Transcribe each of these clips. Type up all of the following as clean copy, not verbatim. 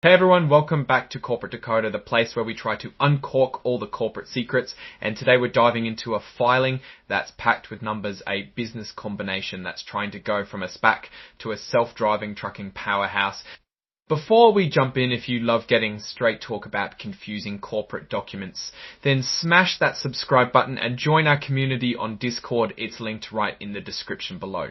Hey everyone, welcome back to Corporate Decoder, the place where we try to uncork all the corporate secrets. And today we're diving into a filing that's packed with numbers, a business combination that's trying to go from a SPAC to a self-driving trucking powerhouse. Before we jump in, if you love getting straight talk about confusing corporate documents, then smash that subscribe button and join our community on Discord. It's linked right in the description below.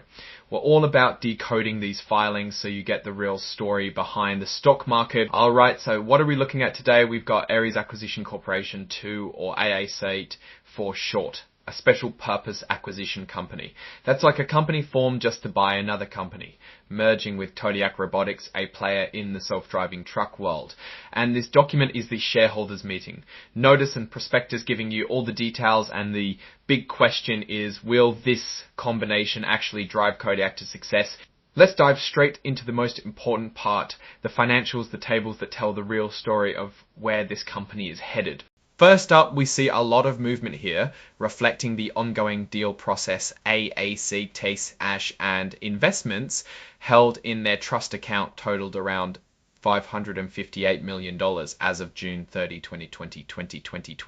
We're all about decoding these filings so you get the real story behind the stock market. Alright, so what are we looking at today? We've got Ares Acquisition Corporation 2, or AAC for short. A special purpose acquisition company. That's like a company formed just to buy another company, merging with Kodiak Robotics, a player in the self-driving truck world. And this document is the shareholders meeting. Notice and prospectus giving you all the details, and the big question is, will this combination actually drive Kodiak to success? Let's dive straight into the most important part, the financials, the tables that tell the real story of where this company is headed. First up, we see a lot of movement here, reflecting the ongoing deal process. AAC, Taste, Ash, and investments held in their trust account totaled around $558 million as of June 30, 2020, 2020,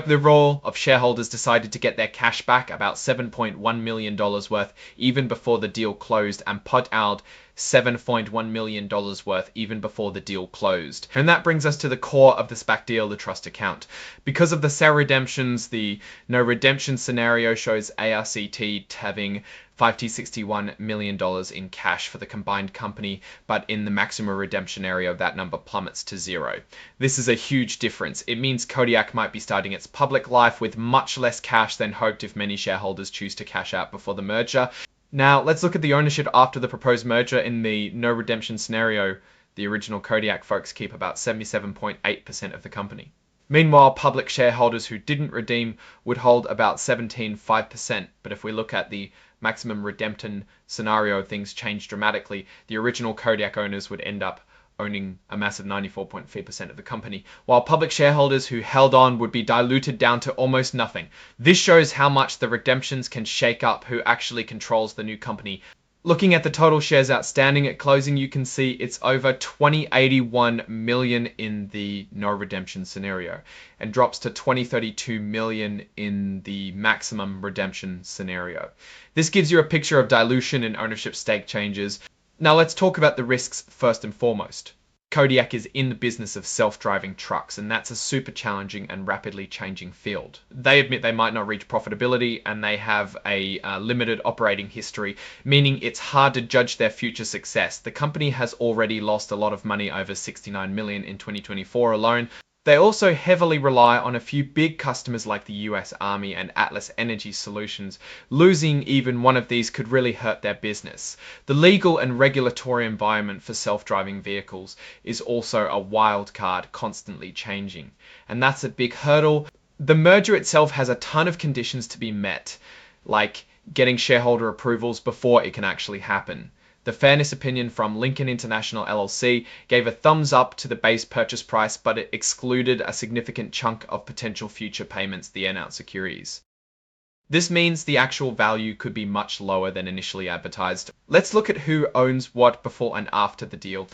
the roll of shareholders decided to get their cash back, about $7.1 million worth, even before the deal closed, and put out $7.1 million worth even before the deal closed. And that brings us to the core of the SPAC deal, the trust account. Because of the sale redemptions, the no redemption scenario shows ARCT having $561 million in cash for the combined company, but in the maximum redemption area, that number plummets to zero. This is a huge difference. It means Kodiak might be starting its public life with much less cash than hoped if many shareholders choose to cash out before the merger. Now, let's look at the ownership after the proposed merger. In the no redemption scenario, the original Kodiak folks keep about 77.8% of the company. Meanwhile, public shareholders who didn't redeem would hold about 17.5%. But if we look at the maximum redemption scenario, things change dramatically. The original Kodiak owners would end up owning a massive 94.3% of the company, while public shareholders who held on would be diluted down to almost nothing. This shows how much the redemptions can shake up who actually controls the new company. Looking at the total shares outstanding at closing, you can see it's over 2081 million in the no redemption scenario, and drops to 2032 million in the maximum redemption scenario. This gives you a picture of dilution and ownership stake changes. Now let's talk about the risks first and foremost. Kodiak is in the business of self-driving trucks, and that's a super challenging and rapidly changing field. They admit they might not reach profitability, and they have a limited operating history, meaning it's hard to judge their future success. The company has already lost a lot of money, over $69 million in 2024 alone. They also heavily rely on a few big customers like the US Army and Atlas Energy Solutions. Losing even one of these could really hurt their business. The legal and regulatory environment for self-driving vehicles is also a wild card, constantly changing. And that's a big hurdle. The merger itself has a ton of conditions to be met, like getting shareholder approvals before it can actually happen. The fairness opinion from Lincoln International LLC gave a thumbs up to the base purchase price, but it excluded a significant chunk of potential future payments, the earnout securities. This means the actual value could be much lower than initially advertised. Let's look at who owns what before and after the deal.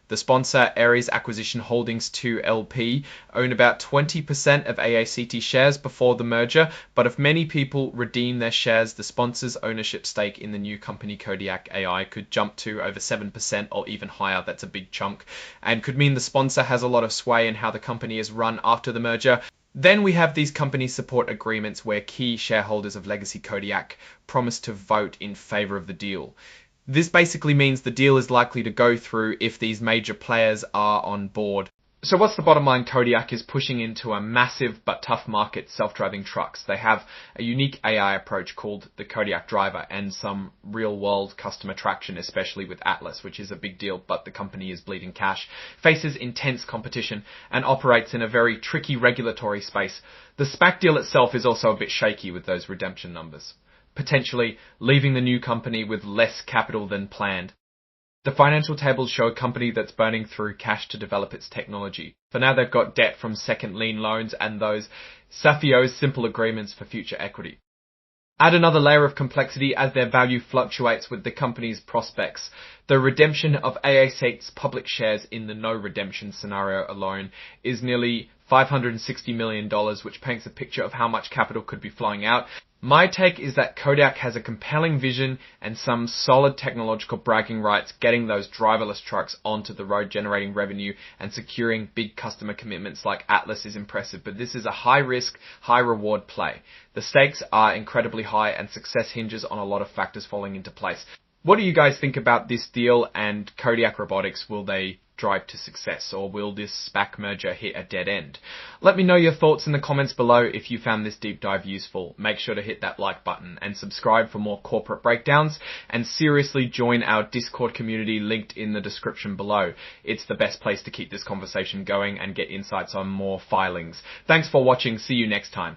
The sponsor, Ares Acquisition Holdings 2 LP, own about 20% of AACT shares before the merger, but if many people redeem their shares, the sponsor's ownership stake in the new company Kodiak AI could jump to over 7% or even higher. That's a big chunk, and could mean the sponsor has a lot of sway in how the company is run after the merger. Then we have these company support agreements where key shareholders of legacy Kodiak promise to vote in favor of the deal. This basically means the deal is likely to go through if these major players are on board. So what's the bottom line? Kodiak is pushing into a massive but tough market, self-driving trucks. They have a unique AI approach called the Kodiak Driver and some real-world customer traction, especially with Atlas, which is a big deal, but the company is bleeding cash, faces intense competition, and operates in a very tricky regulatory space. The SPAC deal itself is also a bit shaky with those redemption numbers, potentially leaving the new company with less capital than planned. The financial tables show a company that's burning through cash to develop its technology. For now, they've got debt from second lien loans and those Safio's simple agreements for future equity. Add another layer of complexity as their value fluctuates with the company's prospects. The redemption of AA6's public shares in the no redemption scenario alone is nearly $560 million, which paints a picture of how much capital could be flowing out. My take is that Kodiak has a compelling vision and some solid technological bragging rights, getting those driverless trucks onto the road, generating revenue and securing big customer commitments like Atlas is impressive, but this is a high risk, high reward play. The stakes are incredibly high and success hinges on a lot of factors falling into place. What do you guys think about this deal and Kodiak Robotics? Will they drive to success, or will this SPAC merger hit a dead end? Let me know your thoughts in the comments below. If you found this deep dive useful, make sure to hit that like button and subscribe for more corporate breakdowns, and seriously join our Discord community linked in the description below. It's the best place to keep this conversation going and get insights on more filings. Thanks for watching. See you next time.